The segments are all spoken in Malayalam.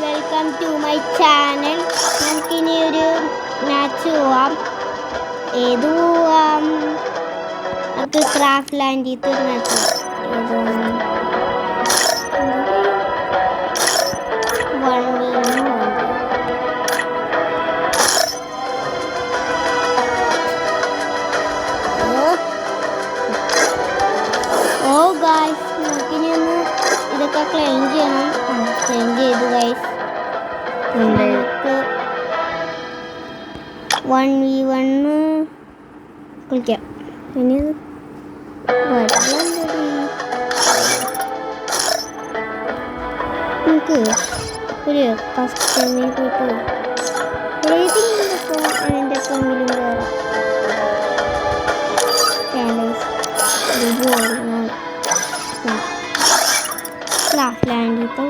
Welcome to my channel. നമുക്കിനി ഒരു മാച്ച് പോവാം. ഏത് പോവാം? നമുക്ക് ക്രാഫ്റ്റ് ലാൻഡിൽ ഒരു മാച്ച് ഏതോ നമുക്കിനി ഒന്ന് ഇതൊക്കെ ക്ലെയിം ചെയ്യണം. ക്ലെയിം ചെയ്തു ഗൈസ്. നമുക്ക് 1v1 കളിക്കാം. ഇനി നമുക്ക് ഒരു ഫസ്റ്റ് ടൈമിൽ പോയിട്ട് ഏതെങ്കിലും അതിൻ്റെ ഒക്കെങ്കിലും കയറാം. ക്രാഫ്റ്റ് ലാൻഡിലത്തെ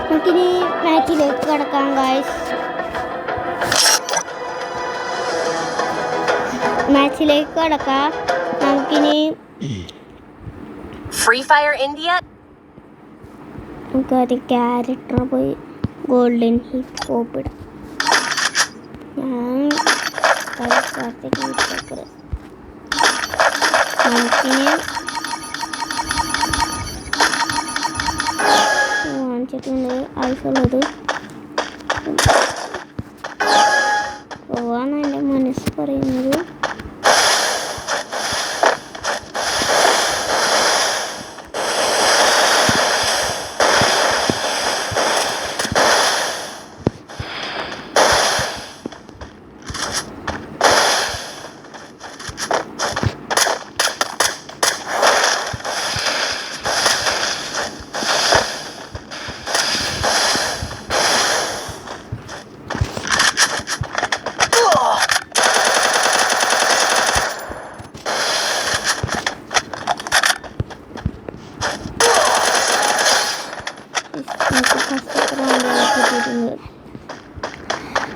നമുക്കിനി മാച്ചിലേക്ക് കിടക്കാം ഗൈസ്. മാച്ചിലേക്ക് കിടക്കാം. നമുക്കിനി ഫ്രീ ഫയർ ഇന്ത്യ നമുക്കൊരു ക്യാരക്ടർ പോയി ഗോൾഡൻ ഹിപ്പ് ഹോപ്പ് ഇടാം. ഞാൻ നമുക്കിനി വാങ്ങിച്ചിട്ടുണ്ട്. ആവശ്യമുള്ളത് പോവാന്ന് എൻ്റെ മനസ്സ് പറയുന്നത്.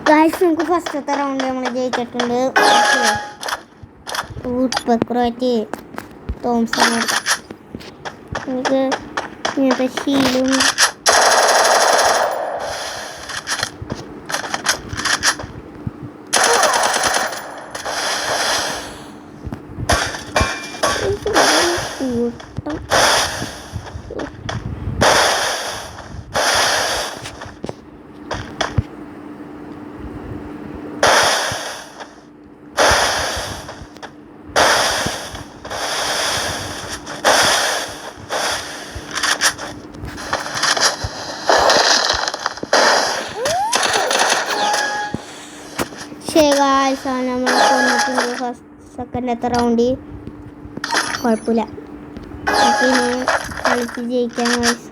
ഗൈസ് നമുക്ക് ഫസ്റ്റത്തെ റൗണ്ട് നമ്മൾ ജയിച്ചിട്ടുണ്ട്. ഊട്ട്പെക്കറായിട്ട് തോംസൺ എടുക്കാം. നമുക്ക് ഇങ്ങനത്തെ ശീലും കൂട്ടം നമ്മൾ കൊന്നിട്ടുണ്ട് ഫസ്റ്റ് സെക്കൻഡത്തെ റൗണ്ടിൽ. കുഴപ്പമില്ല, ഇനി കളിച്ച് ജയിക്കാൻ ഗൈസ്.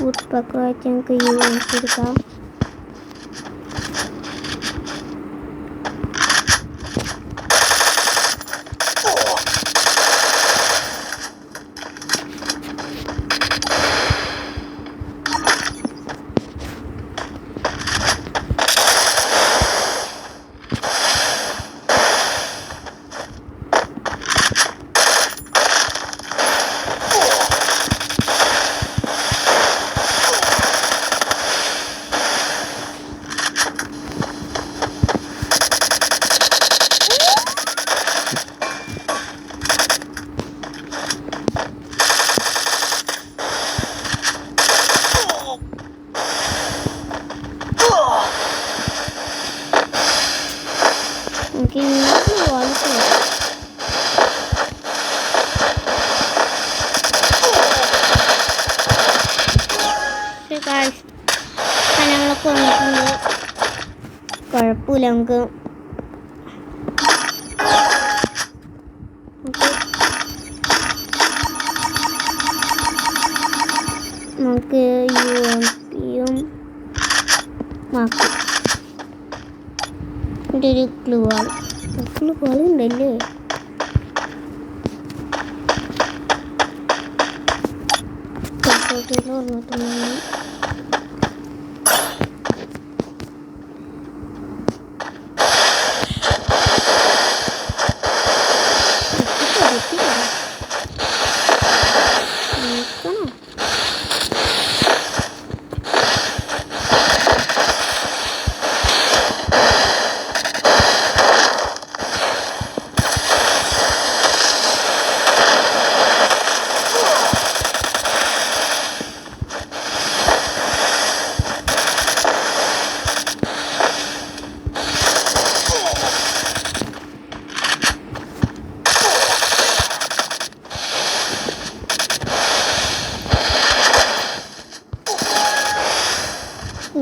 വുഡ്പെക്കർ വെച്ച് നമുക്ക് യൂസ് എടുക്കാം. ഞങ്ങളൊക്കെ വന്നിട്ടുണ്ട്. കുഴപ്പമില്ല, നമുക്ക് നമുക്ക് UMPയും ആക്കും. ഇവിടെ ഒരു ക്ലൂ ഉണ്ടല്ലേ.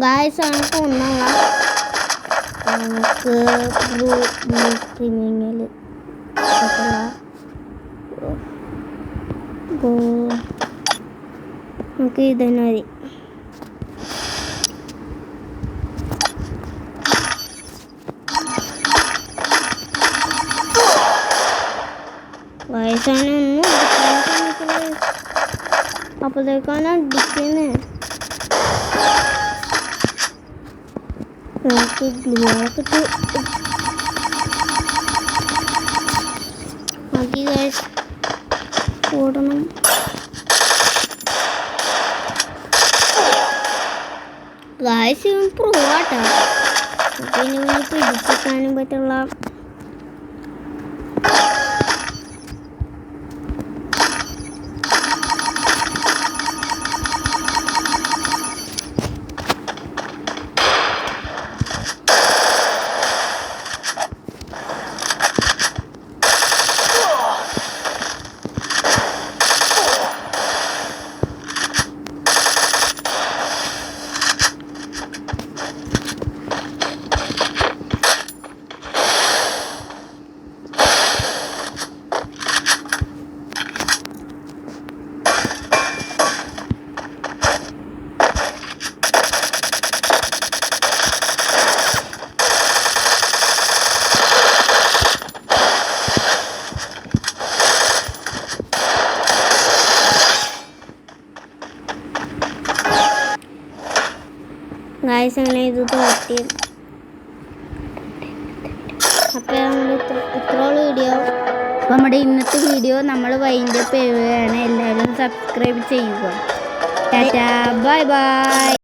ഗായ്സ് നമുക്ക് ഒന്നാം നമുക്ക് ബ്ലൂ ക്രിമിനൽ നമുക്ക് ഇതന്നെ മതി. വയസ്സാനൊന്നും അപ്പോഴത്തേക്കാണ് അടിക്കുന്നത്. നമുക്ക് ഗ്ലൂ ആക്കിട്ട് മതി ഗൈസ്. ഓടണം. ഗൈസ് ഇവൻ പ്രൂവാട്ടോ. പിന്നെ ഇവന് പിടിച്ചെടുക്കാനും പറ്റുള്ള ഗായ്സ് അങ്ങനെ ഇത് തോറ്റി. അപ്പോൾ ഇത്രയുള്ള വീഡിയോ. അപ്പോൾ നമ്മുടെ ഇന്നത്തെ വീഡിയോ നമ്മൾ വൈൻഡ് അപ്പ് ചെയ്യുകയാണ്. എല്ലാവരും സബ്സ്ക്രൈബ് ചെയ്യുക. Tata bye bye.